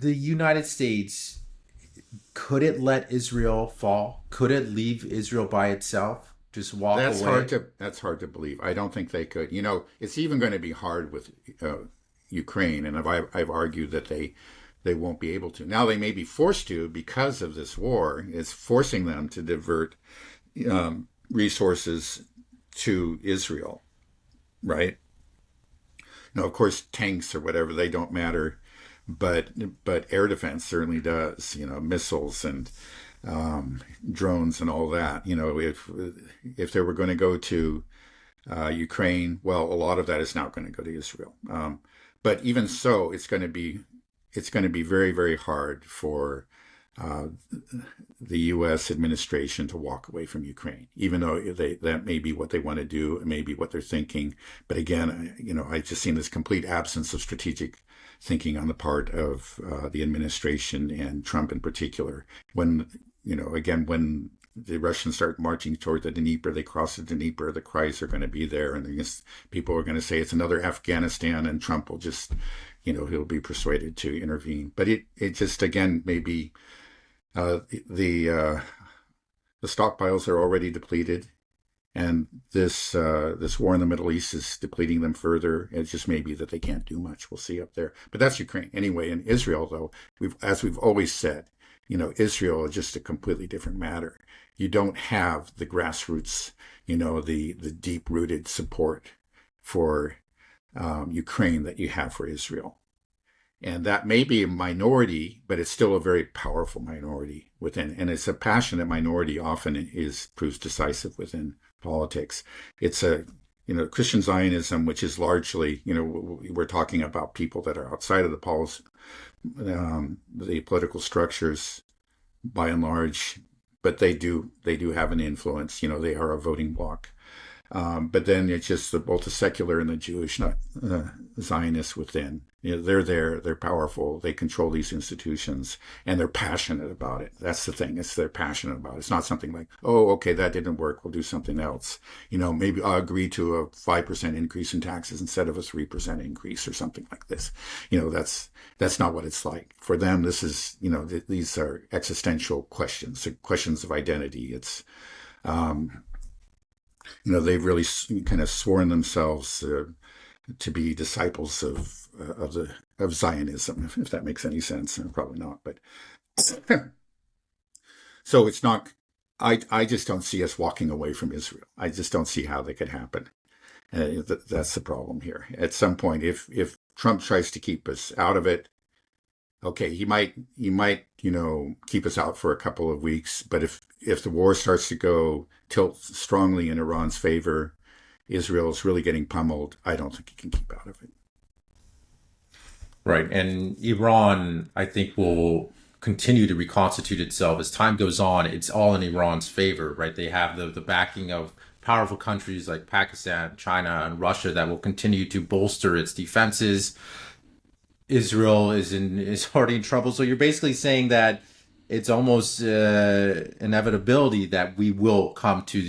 the United States, could it let Israel fall? Could it leave Israel by itself? Just walk away? That's hard to believe. I don't think they could. It's even going to be hard with Ukraine, and I've argued that they won't be able to. Now they may be forced to because of this war. It's forcing them to divert resources to Israel, right? Now, of course, tanks or whatever, they don't matter, but air defense certainly does. Missiles and drones and all that. If they were going to go to Ukraine, well, a lot of that is now going to go to Israel. But even so, it's going to be very, very hard for the U.S. administration to walk away from Ukraine, even though that may be what they want to do, it may be what they're thinking. But again, I just seen this complete absence of strategic thinking on the part of the administration and Trump in particular. When the Russians start marching toward the Dnieper, they cross the Dnieper, the cries are going to be there, and people are going to say it's another Afghanistan, and Trump will just, he'll be persuaded to intervene. But it just, again, maybe the stockpiles are already depleted, and this war in the Middle East is depleting them further. It just may be that they can't do much. We'll see up there. But that's Ukraine. Anyway, in Israel, though, as we've always said, Israel is just a completely different matter. You don't have the grassroots, the deep-rooted support for Ukraine that you have for Israel. And that may be a minority, but it's still a very powerful minority within. And it's a passionate minority often proves decisive within politics. It's Christian Zionism, which is largely, we're talking about people that are outside of the political structures by and large, but they do have an influence. They are a voting bloc. But then it's just both the secular and the Jewish Zionists within. They're there, they're powerful, they control these institutions, and they're passionate about it. That's the thing, they're passionate about it. It's not something like, oh, okay, that didn't work, we'll do something else. Maybe I'll agree to a 5% increase in taxes instead of a 3% increase or something like this. That's not what it's like. For them, this is, these are existential questions of identity. It's, they've really kind of sworn themselves to be disciples of Zionism, if that makes any sense. Probably not, but so it's not. I just don't see us walking away from Israel. I just don't see how that could happen. That's the problem here. At some point, if Trump tries to keep us out of it, okay, he might keep us out for a couple of weeks. But if the war starts to tilt strongly in Iran's favor, Israel is really getting pummeled. I don't think he can keep out of it. Right. And Iran, I think, will continue to reconstitute itself as time goes on. It's all in Iran's favor, right? They have the backing of powerful countries like Pakistan, China, and Russia that will continue to bolster its defenses. Israel is already in trouble. So you're basically saying that it's almost inevitability that we will come to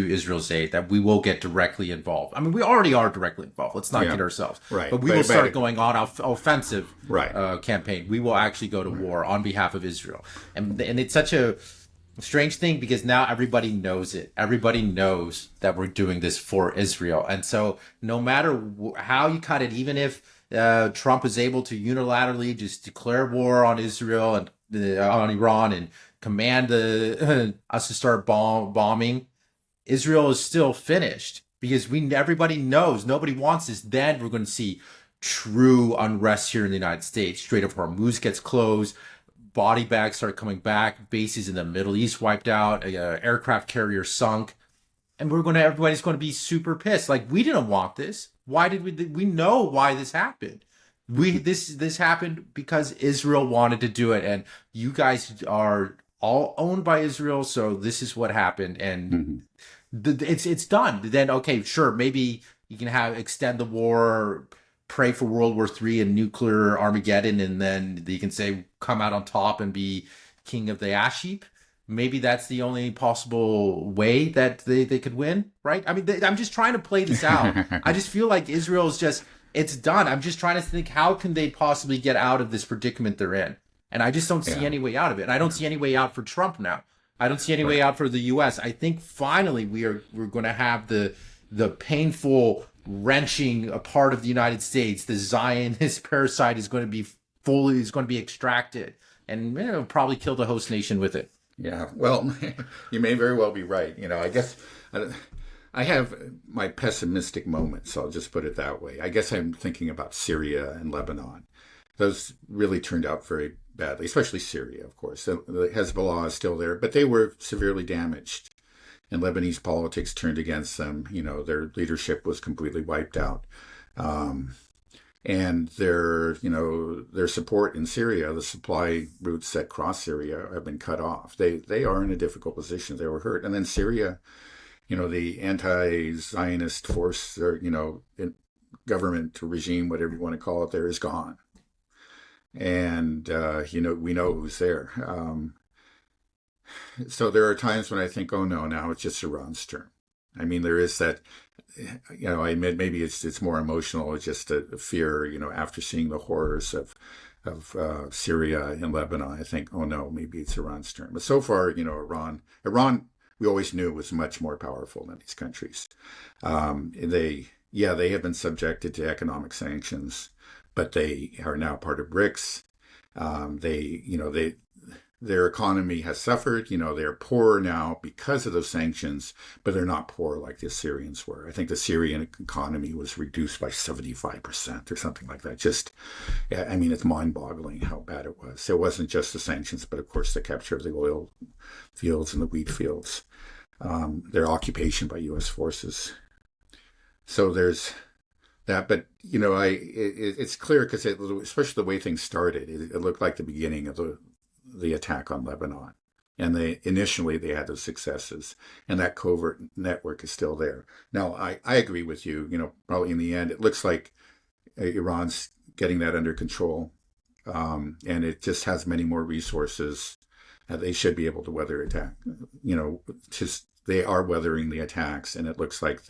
Israel's aid, that we will get directly involved. I mean, we already are directly involved. Let's not kid ourselves. Right. But we will start going on offensive right. Campaign. We will actually go to war on behalf of Israel. And it's such a strange thing because now everybody knows it. Everybody knows that we're doing this for Israel. And so no matter how you cut it, even if Trump is able to unilaterally just declare war on Israel and on Iran and command us to start bombing, Israel is still finished because everybody knows nobody wants this. Then we're going to see true unrest here in the United States. Strait of Hormuz gets closed, body bags start coming back, bases in the Middle East wiped out, aircraft carrier sunk, and everybody's going to be super pissed. Like, we didn't want this. Why did we know why this happened? This happened because Israel wanted to do it, and you guys are all owned by Israel, so this is what happened, and it's done. Then okay, sure, maybe you can extend the war, pray for World War III and nuclear Armageddon, and then you can say come out on top and be king of the ash heap. Maybe that's the only possible way that they could win, right? I mean, I'm just trying to play this out. I just feel like Israel is just it's done. I'm just trying to think, how can they possibly get out of this predicament they're in? And I just don't see Yeah, any way out of it. And I don't see any way out for Trump now. I don't see any way right. out for the U.S. I think finally we're going to have the painful wrenching apart of the United States. The Zionist parasite is going to be extracted, and it'll probably kill the host nation with it. Yeah, well, you may very well be right. I guess I have my pessimistic moments. I'll just put it that way. I guess I'm thinking about Syria and Lebanon. Those really turned out very badly, especially Syria, of course. The Hezbollah is still there, but they were severely damaged. And Lebanese politics turned against them. Their leadership was completely wiped out. Um, and their support in Syria, the supply routes that cross Syria have been cut off. They are in a difficult position. They were hurt. And then Syria, the anti-Zionist force, or government regime, whatever you want to call it, there is gone. And we know who's there. So there are times when I think, oh no, now it's just Iran's turn. I mean, there is that, I admit maybe it's more emotional, it's just a fear, after seeing the horrors of Syria and Lebanon. I think, oh no, maybe it's Iran's turn. But so far, Iran, we always knew was much more powerful than these countries. They have been subjected to economic sanctions, but they are now part of BRICS. Their economy has suffered. They're poorer now because of those sanctions, but they're not poor like the Syrians were. I think the Syrian economy was reduced by 75% or something like that. It's mind-boggling how bad it was. It wasn't just the sanctions, but of course the capture of the oil fields and the wheat fields, their occupation by U.S. forces. So there's that, but it's clear because especially the way things started, it looked like the beginning of the attack on Lebanon. And initially they had those successes, and that covert network is still there. Now, I agree with you, probably in the end, it looks like Iran's getting that under control. And it just has many more resources. They should be able to weather attack. They are weathering the attacks, and it looks like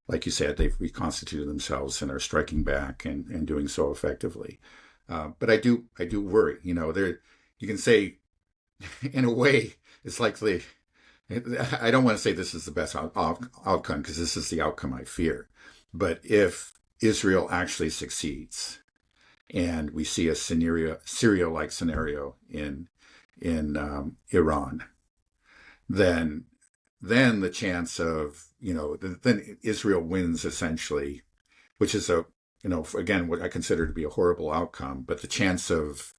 like you said, they've reconstituted themselves and are striking back and doing so effectively. But I do worry, you can say, in a way, it's like I don't want to say this is the best outcome, because this is the outcome I fear. But if Israel actually succeeds and we see a Syria-like scenario in Iran, then the chance of, then Israel wins essentially, which is again, what I consider to be a horrible outcome, but the chance of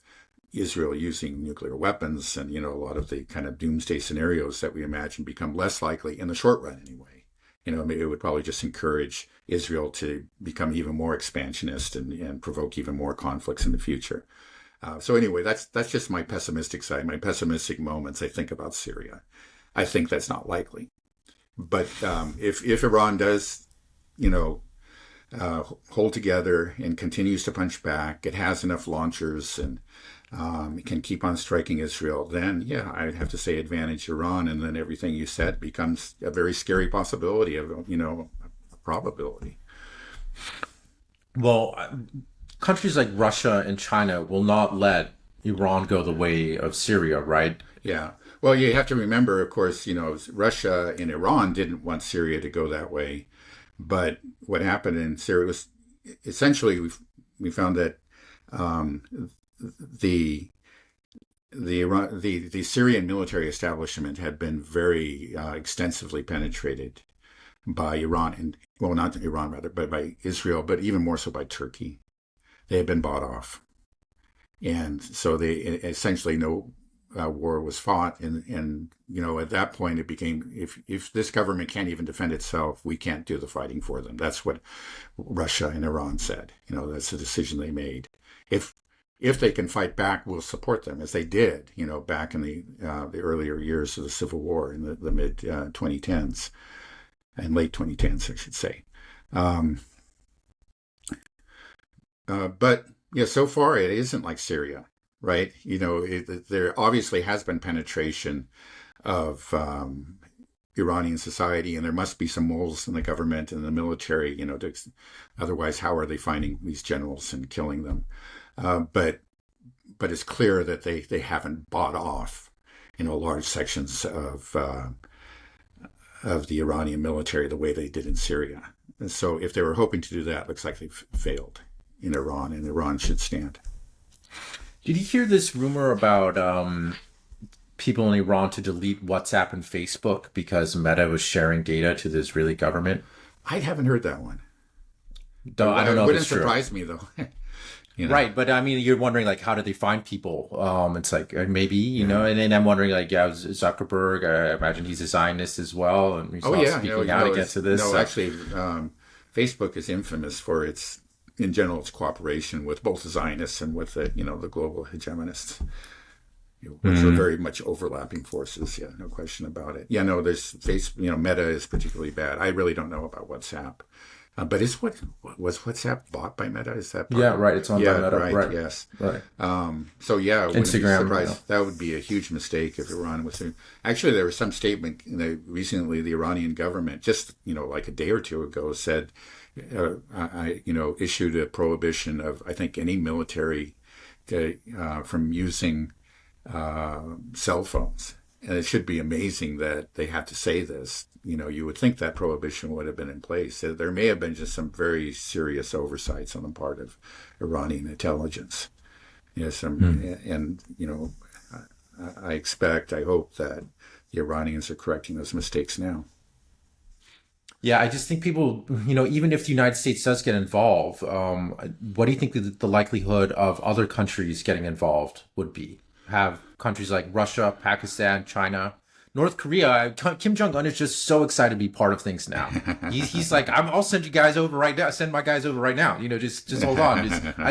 Israel using nuclear weapons and, a lot of the kind of doomsday scenarios that we imagine become less likely in the short run anyway. Maybe it would probably just encourage Israel to become even more expansionist and provoke even more conflicts in the future. So anyway, that's just my pessimistic side, my pessimistic moments. I think about Syria. I think that's not likely. But if Iran does, hold together and continues to punch back, it has enough launchers and it can keep on striking Israel, then, I'd have to say advantage Iran. And then everything you said becomes a very scary possibility of, a probability. Well, countries like Russia and China will not let Iran go the way of Syria, right? Yeah. Well, you have to remember, of course, Russia and Iran didn't want Syria to go that way. But what happened in Syria was essentially we found that the Syrian military establishment had been very extensively penetrated by Iran, and well, not Iran rather, but by Israel, but even more so by Turkey. They had been bought off, and so they essentially no war was fought, and at that point it became, if this government can't even defend itself, we can't do the fighting for them. That's what Russia and Iran said. That's the decision they made. If they can fight back, we'll support them, as they did, back in the earlier years of the Civil War in the mid 2010s and late 2010s, I should say. But so far it isn't like Syria, right? There obviously has been penetration of Iranian society, and there must be some moles in the government and the military, otherwise, how are they finding these generals and killing them? But it's clear that they haven't bought off, large sections of the Iranian military the way they did in Syria. And so if they were hoping to do that, it looks like they've failed in Iran, and Iran should stand. Did you hear this rumor about people in Iran to delete WhatsApp and Facebook because Meta was sharing data to the Israeli government? I haven't heard that one. I don't know if it's true. It wouldn't surprise me, though. Right, but I mean, you're wondering, like, how did they find people? It's like, maybe, and then I'm wondering, like, Zuckerberg, I imagine he's a Zionist as well, and he's speaking out against this. No, actually, Facebook is infamous for its cooperation with both the Zionists and with the global hegemonists, which are very much overlapping forces. Yeah, no question about it. Yeah, no, Meta is particularly bad. I really don't know about WhatsApp. But was WhatsApp bought by Meta? Is that right? It's on by Meta, right? Yes, right. So yeah, Instagram. That would be a huge mistake if Iran was. Actually, there was some statement recently. The Iranian government, just like a day or two ago, said, issued a prohibition of, I think, any military from using cell phones. And it should be amazing that they have to say this. You would think that prohibition would have been in place. There may have been just some very serious oversights on the part of Iranian intelligence. And I hope that the Iranians are correcting those mistakes now. Yeah, I just think people, even if the United States does get involved, what do you think the likelihood of other countries getting involved would be? Have countries like Russia, Pakistan, China, North Korea. Kim Jong-un is just so excited to be part of things now. He's like, I'll send you guys over right now. Send my guys over right now. Just hold on.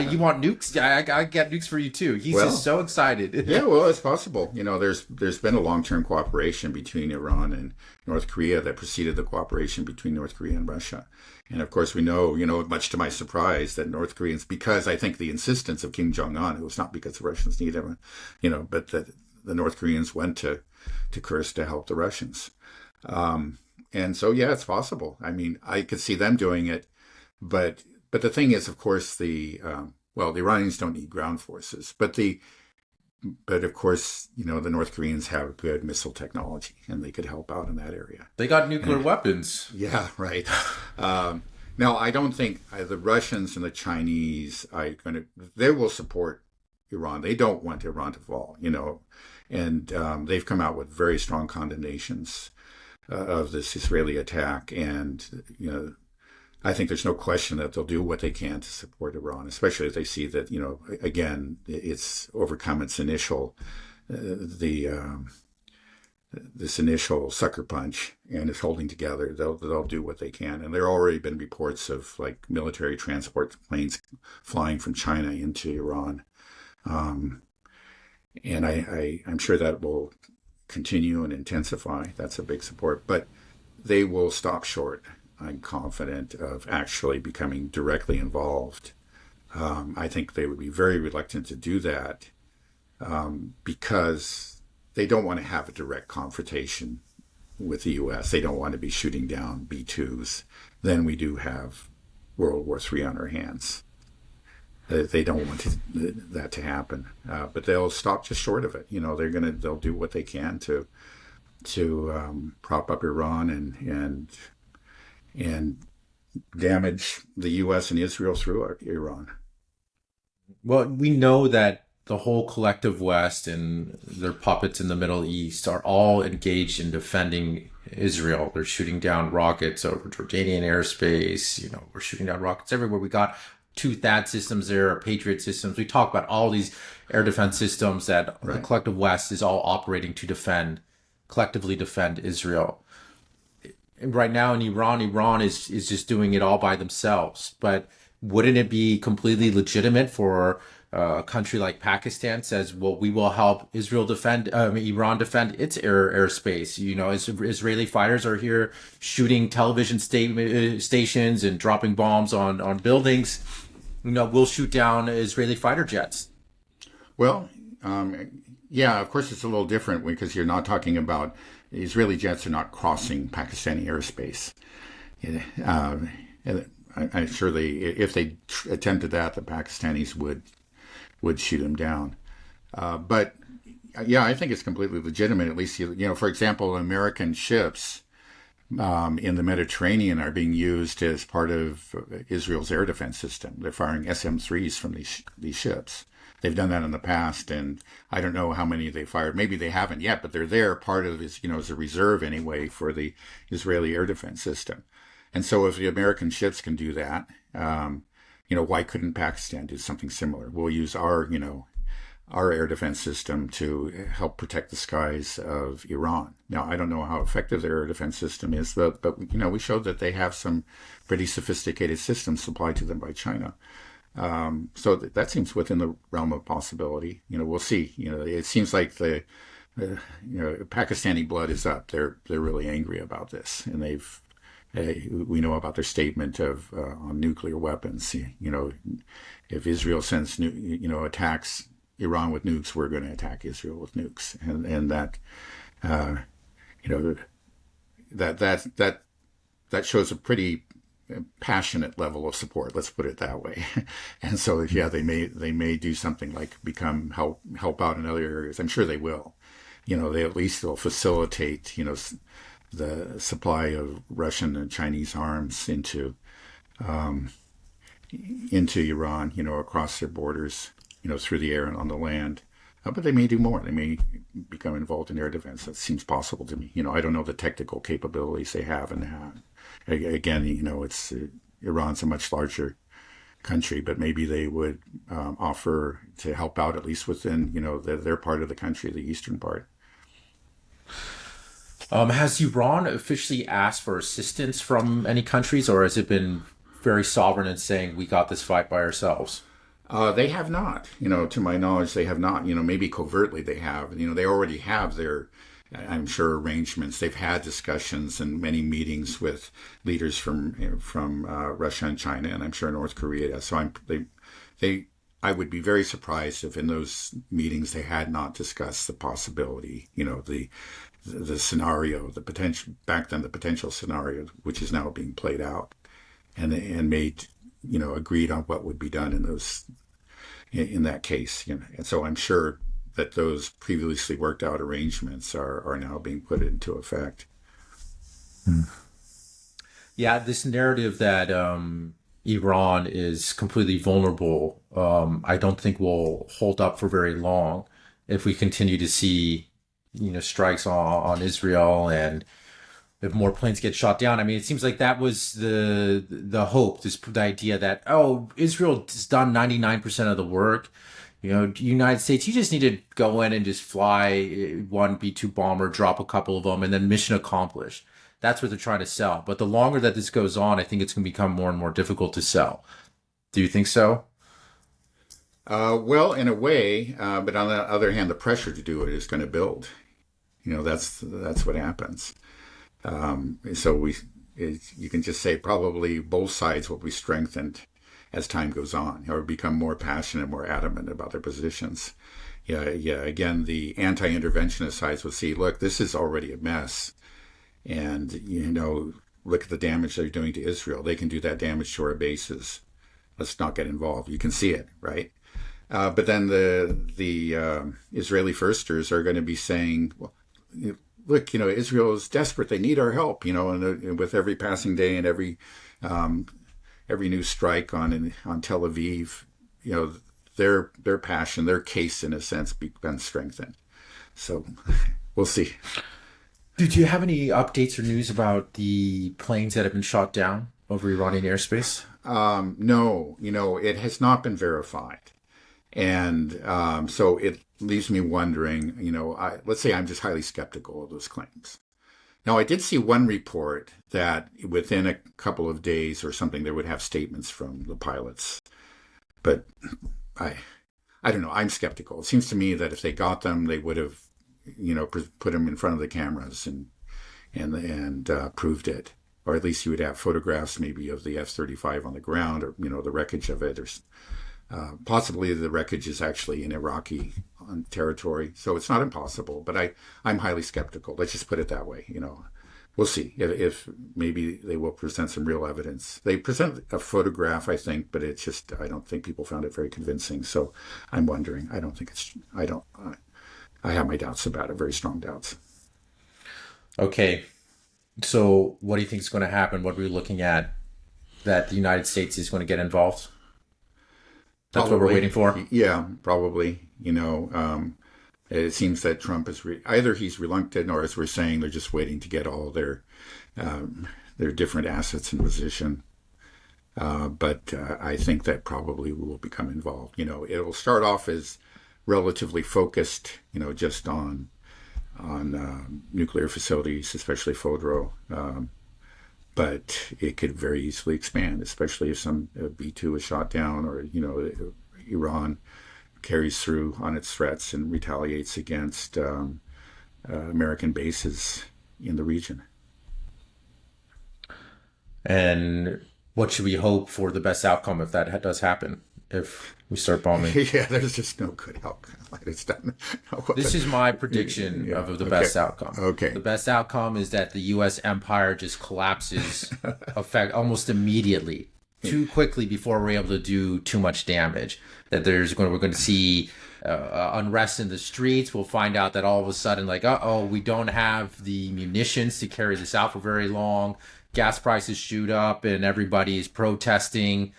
You want nukes? Yeah, I got nukes for you too. He's just so excited. Yeah, well, it's possible. There's been a long-term cooperation between Iran and North Korea that preceded the cooperation between North Korea and Russia. And of course, we know, much to my surprise, that North Koreans, because I think the insistence of Kim Jong-un, it was not because the Russians needed him, but that the North Koreans went to Kursk to help the Russians. And so, yeah, it's possible. I mean, I could see them doing it. But the thing is, of course, the Iranians don't need ground forces. But of course, the North Koreans have good missile technology, and they could help out in that area. They got nuclear weapons. Yeah, right. Now, I don't think the Russians and the Chinese they will support Iran. They don't want Iran to fall, and they've come out with very strong condemnations of this Israeli attack. And, I think there's no question that they'll do what they can to support Iran, especially if they see that, again, it's overcome its initial, this initial sucker punch and is holding together. They'll do what they can. And there have already been reports of military transport planes flying from China into Iran. And I'm sure that will continue and intensify. That's a big support. But they will stop short, I'm confident, of actually becoming directly involved. I think they would be very reluctant to do that because they don't want to have a direct confrontation with the U.S. They don't want to be shooting down B-2s. Then we do have World War III on our hands. They don't want that to happen, but they'll stop just short of it. They'll do what they can to prop up Iran and damage the U.S. and Israel through Iran. Well, we know that the whole collective West and their puppets in the Middle East are all engaged in defending Israel. They're shooting down rockets over Jordanian airspace. We're shooting down rockets everywhere. We got 2 THAAD systems there, Patriot systems. We talk about all these air defense systems that the collective West is all operating to collectively defend Israel. Right now in Iran is just doing it all by themselves. But wouldn't it be completely legitimate for a country like Pakistan says, well, we will help Iran defend its airspace? Israeli fighters are here shooting television stations and dropping bombs on buildings. We'll shoot down Israeli fighter jets. Well, Yeah, of course, it's a little different because you're not talking about Israeli jets are not crossing Pakistani airspace. Uh, I'm sure if they attempted that, the Pakistanis would shoot them down. But yeah, I think it's completely legitimate. At least for example, American ships in the Mediterranean are being used as part of Israel's air defense system. They're firing SM-3s from these ships. They've done that in the past, and I don't know how many they fired. Maybe they haven't yet, but they're there, part of as a reserve anyway for the Israeli air defense system. And so, if the American ships can do that, why couldn't Pakistan do something similar? We'll use our air defense system to help protect the skies of Iran. Now, I don't know how effective their air defense system is, but we showed that they have some pretty sophisticated systems supplied to them by China. So that seems within the realm of possibility. We'll see. It seems like the Pakistani blood is up. They're really angry about this, and we know about their statement of on nuclear weapons. If Israel sends attacks Iran with nukes, we're going to attack Israel with nukes, and that that shows a pretty passionate level of support. Let's put it that way. And so, yeah, they may do something like help out in other areas. I'm sure they will. They at least will facilitate the supply of Russian and Chinese arms into Iran, across their borders, through the air and on the land. But they may do more. They may become involved in air defense. That seems possible to me. I don't know the technical capabilities they have, and again, it's Iran's a much larger country, but maybe they would offer to help out at least within their part of the country, the eastern part. Has Iran officially asked for assistance from any countries, or has it been very sovereign in saying we got this fight by ourselves? They have not. To my knowledge, they have not. Maybe covertly they have. They already have their, I'm sure, arrangements. They've had discussions and many meetings with leaders from Russia and China, and I'm sure North Korea. So I would be very surprised if in those meetings they had not discussed the possibility, the scenario, the potential back then, the potential scenario, which is now being played out, and made agreed on what would be done in that case. And so I'm sure that those previously worked out arrangements are now being put into effect. Yeah, this narrative that Iran is completely vulnerable, I don't think will hold up for very long if we continue to see strikes on Israel, and if more planes get shot down. I mean, it seems like that was the hope, the idea that, Israel has done 99% of the work. United States, you just need to go in and just fly one B-2 bomber, drop a couple of them, and then mission accomplished. That's what they're trying to sell. But the longer that this goes on, I think it's going to become more and more difficult to sell. Do you think so? Well, in a way, but on the other hand, the pressure to do it is going to build. That's what happens. So you can just say probably both sides will be strengthened as time goes on, or become more passionate, more adamant about their positions. Yeah. Again, the anti-interventionist sides will see, look, this is already a mess, and look at the damage they're doing to Israel. They can do that damage to our bases. Let's not get involved. You can see it, right? But then the Israeli firsters are going to be saying, well, look, Israel is desperate. They need our help, and with every passing day and every new strike on Tel Aviv, their passion, their case, in a sense, been strengthened. So we'll see. Do you have any updates or news about the planes that have been shot down over Iranian airspace? No, it has not been verified. And so it leaves me wondering, let's say I'm just highly skeptical of those claims. Now, I did see one report that within a couple of days or something, they would have statements from the pilots. But I don't know. I'm skeptical. It seems to me that if they got them, they would have, put them in front of the cameras and proved it. Or at least you would have photographs maybe of the F-35 on the ground, or, the wreckage of it, Possibly the wreckage is actually in Iraqi territory, so it's not impossible. But I'm highly skeptical. Let's just put it that way. We'll see if maybe they will present some real evidence. They present a photograph, I think, but it's just I don't think people found it very convincing. So I'm wondering. I don't think it's. I don't. I have my doubts about it. Very strong doubts. Okay, so what do you think is going to happen? What are we looking at that the United States is going to get involved? That's Probably, what we're waiting for? Yeah, probably. It seems that Trump is either he's reluctant, or as we're saying, they're just waiting to get all their different assets in position. But I think that probably will become involved. It'll start off as relatively focused, just on nuclear facilities, especially Fodro. But it could very easily expand, especially if some B-2 is shot down, or Iran carries through on its threats and retaliates against American bases in the region. And what should we hope for the best outcome if that does happen? If we start bombing? Yeah, there's just no good outcome. It's done. This is my prediction of the best outcome. Okay. The best outcome is that the U.S. empire just collapses almost immediately, too quickly before we're able to do too much damage. That we're going to see unrest in the streets. We'll find out that all of a sudden, we don't have the munitions to carry this out for very long. Gas prices shoot up and everybody is protesting.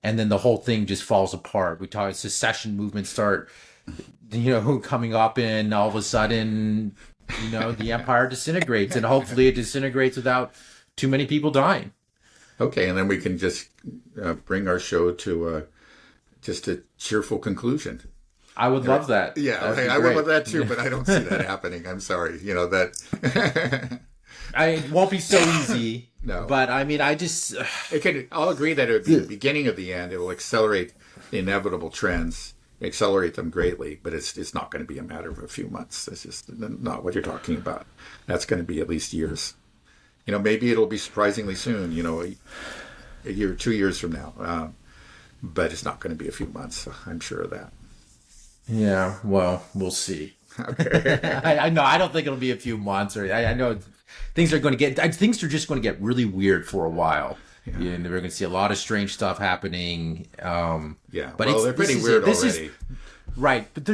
And then the whole thing just falls apart. We talk secession movements start, coming up, and all of a sudden, the empire disintegrates, and hopefully it disintegrates without too many people dying. Okay, and then we can just bring our show to just a cheerful conclusion. I would love that. Yeah, I would love that too, but I don't see that happening. I'm sorry. That. It won't be so easy. No. But I mean, I'll agree that it would be the beginning of the end. It will accelerate the inevitable trends, accelerate them greatly, but it's not going to be a matter of a few months. That's just not what you're talking about. That's going to be at least years. Maybe it'll be surprisingly soon, a year, 2 years from now. But it's not going to be a few months. I'm sure of that. Yeah, well, we'll see. Okay. I know. I don't think it'll be a few months, or I know things are just going to get really weird for a while. Yeah. And we're going to see a lot of strange stuff happening. Yeah, but they're pretty weird already. Right, but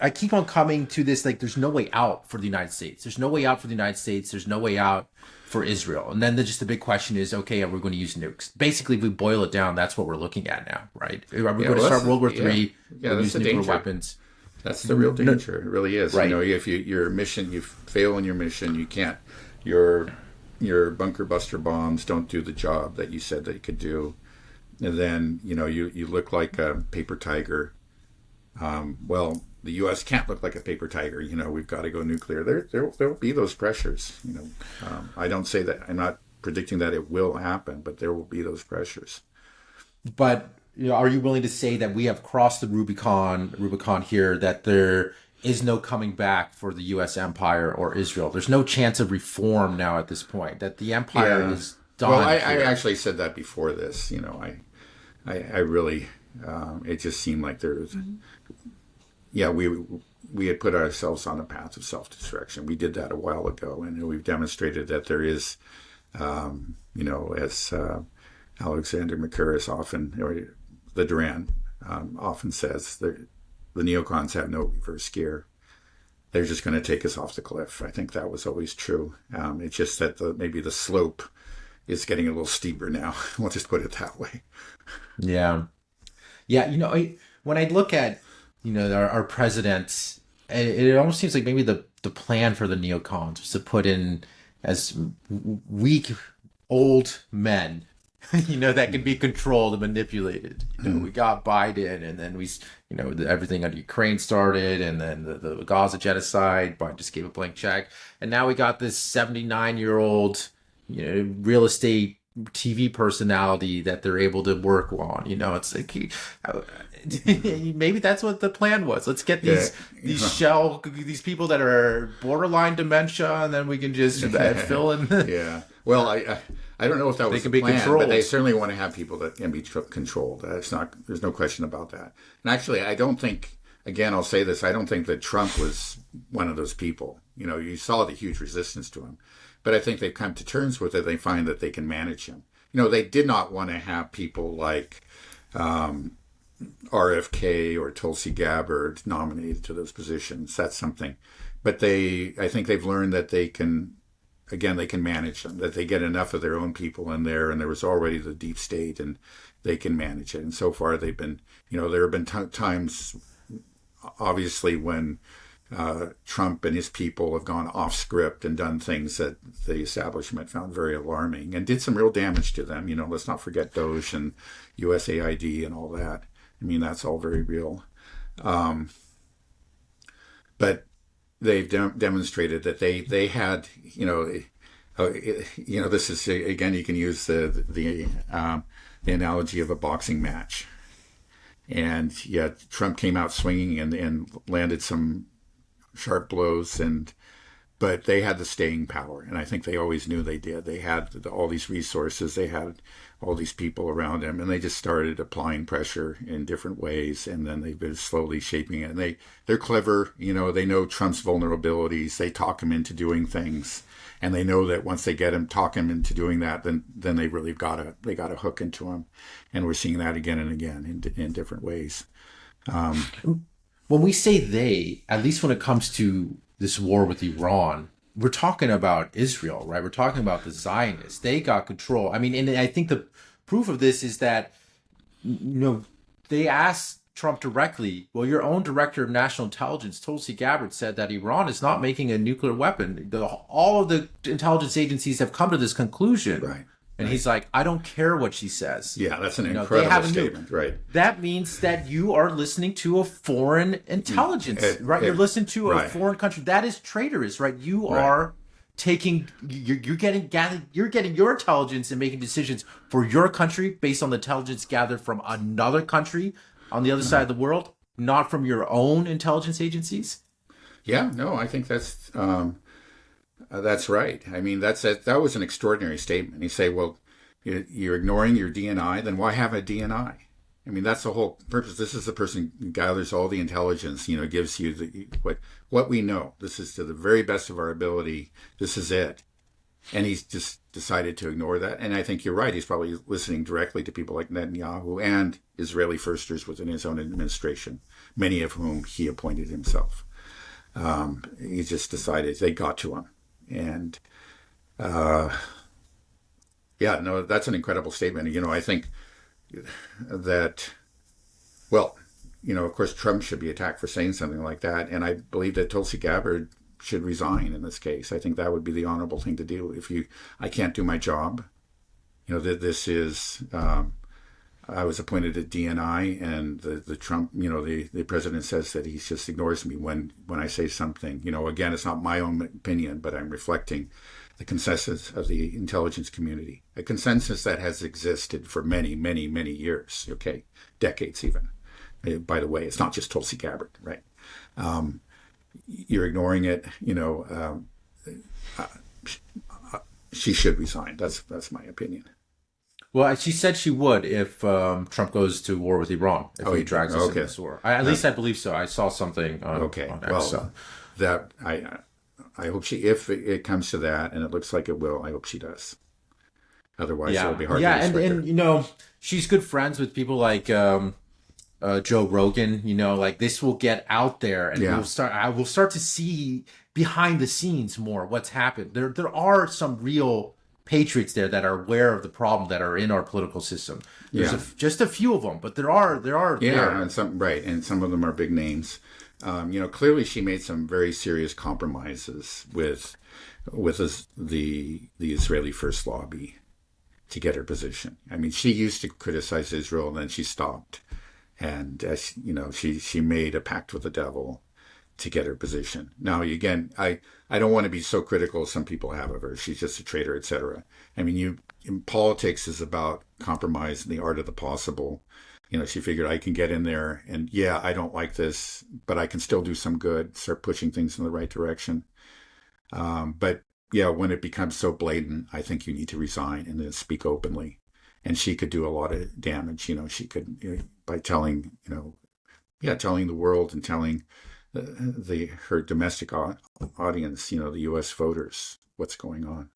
I keep on coming to this, there's no way out for the United States. There's no way out for the United States. There's no way out for Israel. And then the big question is, okay, are we going to use nukes? Basically, if we boil it down, that's what we're looking at now, right? Are we going to start World War III? Yeah, that's use the nuclear danger. Weapons? That's the real danger. It really is. Right. If your mission, you fail in your mission, you can't. Your bunker buster bombs don't do the job that you said they could do, and then you look like a paper tiger. Well, the U.S. can't look like a paper tiger. We've got to go nuclear. There will be those pressures. I don't say that. I'm not predicting that it will happen, but there will be those pressures. But are you willing to say that we have crossed the Rubicon here? That there is no coming back for the U.S. empire or Israel. There's no chance of reform now at this point. That the empire is done. Well, I actually said that before this. I really. It just seemed like there's. Yeah, we had put ourselves on a path of self-destruction. We did that a while ago, and we've demonstrated that there is, as Alexander Makarus often, or the Duran often says, the neocons have no reverse gear. They're just going to take us off the cliff. I think that was always true. It's just that maybe the slope is getting a little steeper now. We'll just put it that way. Yeah. When I look at our presidents, it almost seems like maybe the plan for the neocons was to put in as weak old men that can be controlled and manipulated. We got Biden, and then everything on Ukraine started, and then the Gaza genocide. Biden just gave a blank check, and now we got this 79-year-old real estate TV personality that they're able to work on. It's like maybe that's what the plan was. Let's get these people that are borderline dementia, and then we can just fill in. Yeah. Well, I don't know if that They was can the be plan, controlled. but they certainly want to have people that can be controlled. That's not. There's no question about that. And actually, I don't think. Again, I'll say this: I don't think that Trump was one of those people. You saw the huge resistance to him, but I think they've come to terms with it. They find that they can manage him. They did not want to have people like RFK or Tulsi Gabbard nominated to those positions. That's something. But I think they've learned that they can manage them, that they get enough of their own people in there, and there was already the deep state, and they can manage it. And so far they've been, there have been times, obviously, when Trump and his people have gone off script and done things that the establishment found very alarming and did some real damage to them. Let's not forget Doge and USAID and all that. That's all very real. But they've demonstrated that they had, this is, again, you can use the analogy of a boxing match. And yet Trump came out swinging and landed some sharp blows, but they had the staying power, and I think they always knew they did. They had all these resources, they had all these people around them, and they just started applying pressure in different ways, and then they've been slowly shaping it. And they're clever, they know Trump's vulnerabilities, they talk him into doing things, and they know that once they get him, talk him into doing that, then they really got a hook into him, and we're seeing that again and again in different ways. When we say they, at least when it comes to this war with Iran, we're talking about Israel, right? We're talking about the Zionists. They got control. And I think the proof of this is that, they asked Trump directly, well, your own director of national intelligence, Tulsi Gabbard, said that Iran is not making a nuclear weapon. All of the intelligence agencies have come to this conclusion. Right. And he's like, I don't care what she says. Yeah, that's an incredible statement, right? That means that you are listening to a foreign intelligence, right? You're listening to a foreign country. That is traitorous, right? You are taking, you're getting your intelligence and making decisions for your country based on the intelligence gathered from another country on the other side of the world, not from your own intelligence agencies. Yeah, no, I think that's right. That was an extraordinary statement. You say, well, you're ignoring your DNI, then why have a DNI? That's the whole purpose. This is the person who gathers all the intelligence, gives you what we know. This is to the very best of our ability. This is it. And he's just decided to ignore that. And I think you're right. He's probably listening directly to people like Netanyahu and Israeli firsters within his own administration, many of whom he appointed himself. He just decided they got to him. And that's an incredible statement. I think that, of course, Trump should be attacked for saying something like that. And I believe that Tulsi Gabbard should resign in this case. I think that would be the honorable thing to do. I can't do my job. This is, I was appointed at DNI, and the Trump, the president says that he just ignores me when I say something. Again, it's not my own opinion, but I'm reflecting the consensus of the intelligence community, a consensus that has existed for many, many, many years, decades even. By the way, it's not just Tulsi Gabbard, right? You're ignoring it, she should resign. That's my opinion. Well, she said she would if Trump goes to war with Iran, if he drags us into this war. At least I believe so. I saw something on X. That I hope if it comes to that, and it looks like it will, I hope she does. Otherwise, it'll be hard to respect her. And she's good friends with people like Joe Rogan. Like this will get out there, and we'll start to see behind the scenes more what's happened. There are some real patriots there that are aware of the problem that are in our political system. There's just a few of them, but there are and some of them are big names. Clearly she made some very serious compromises with the Israeli First Lobby to get her position. She used to criticize Israel, and then she stopped, and she made a pact with the devil to get her position. Now, again, I don't want to be so critical as some people have of her. She's just a traitor, etc. Politics is about compromise and the art of the possible. She figured I can get in there and I don't like this, but I can still do some good, start pushing things in the right direction. But yeah, when it becomes so blatant, I think you need to resign and then speak openly. And she could do a lot of damage. She could, by telling, yeah, telling the world and telling her domestic audience, the U.S. voters, what's going on.